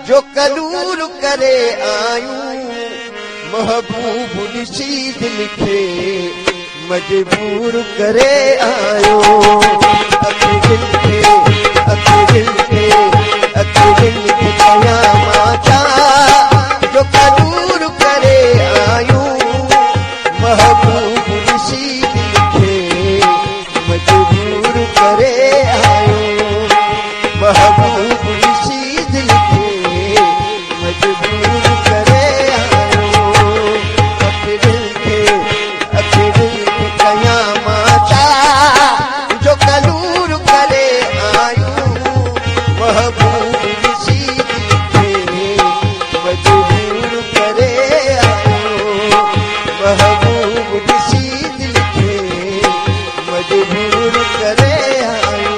जो कलूर करे आयूं महबूब ॾिसी दिल खे मजबूर करे आयो दिल खे कयां मां छा जो कलूर करे आयूं महबूब ॾिसी दिल खे मजबूर करे आयो महबूब ॾिसी दिल खे मजबूर करे आयो दिल खे कयां मां छा जो कलूर करे आयूं महबूब ॾिसी दिल खे मजबूर करे आयो महबूब ॾिसी दिल खे मजबूर करे आयो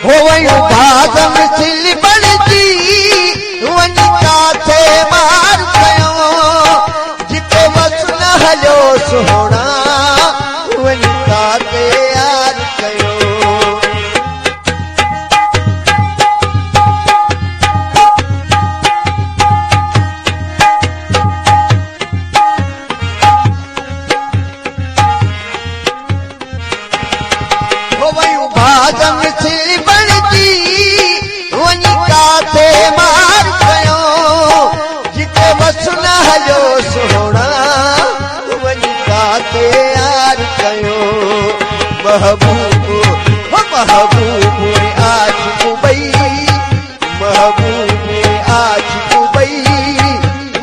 भागम सिल बणजी वञी काथे मार कयो जिते बस न हलियो सोहणा वञी काथे यार कयो भागम सिल बणजी वञी काथे मार कयो जिते बस न हलियो सोहणा वञी काथे यार कयो महबूब आज मुंबई महबूब आज मुंबई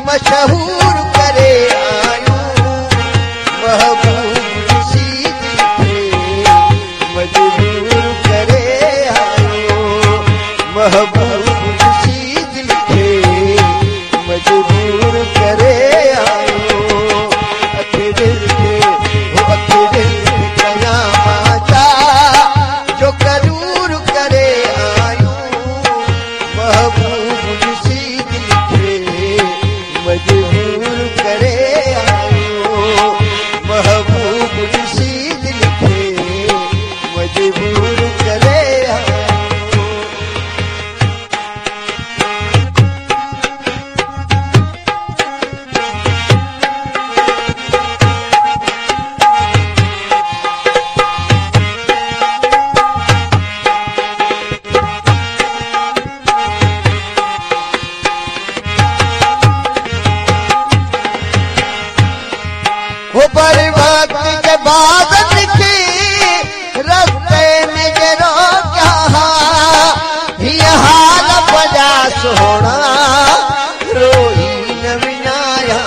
मशहूर करे आयूं महबूब ॾिसी दिल खे मजबूर करे आयो महबूब ॾिसी दिल खे मजबूर करे आयो दिल खे कयां मां छा जो कलूर करे आयूं महबूब ॾिसी दिल खे मजबूर करे आयो महबूब ॾिसी दिल खे मजबूर करे आयो पर वक्त के बाद के रस्ते में जरो कहा ये हाल बजा सोना रोई न विनाया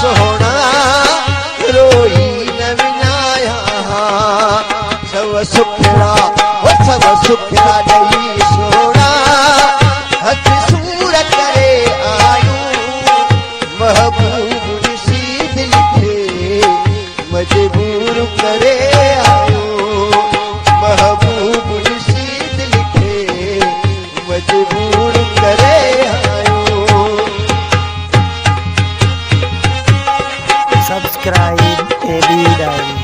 सोना रोई न विनाया सब सुखड़ा ॾेई सोना हथ सूर करे आयूं महबूब ॾिसी दिल खे मजबूर करे आयो महबूब ॾिसी दिल खे मजबूर करे आयो सब्सक्राइब एबी डायरी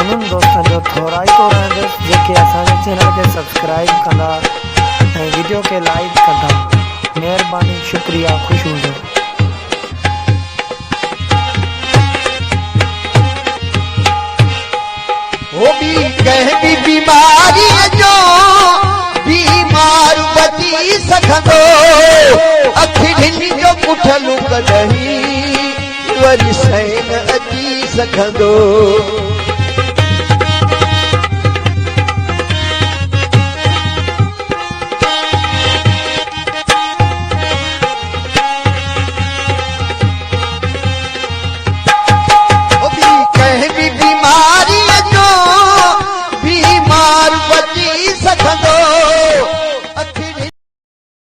उन्हनि दोस्तनि जो थोराइतो रहंदुसि जेके असांजे चैनल खे सब्सक्राइब कंदा ऐं वीडियो खे लाइक कंदा महिरबानी शुक्रिया ख़ुशि हुजो वो भी कंहिं बि बीमारीअ जो बीमार बची सघंदो अखियुनि जो पुठलू कॾहिं वरी सैन अची सघंदो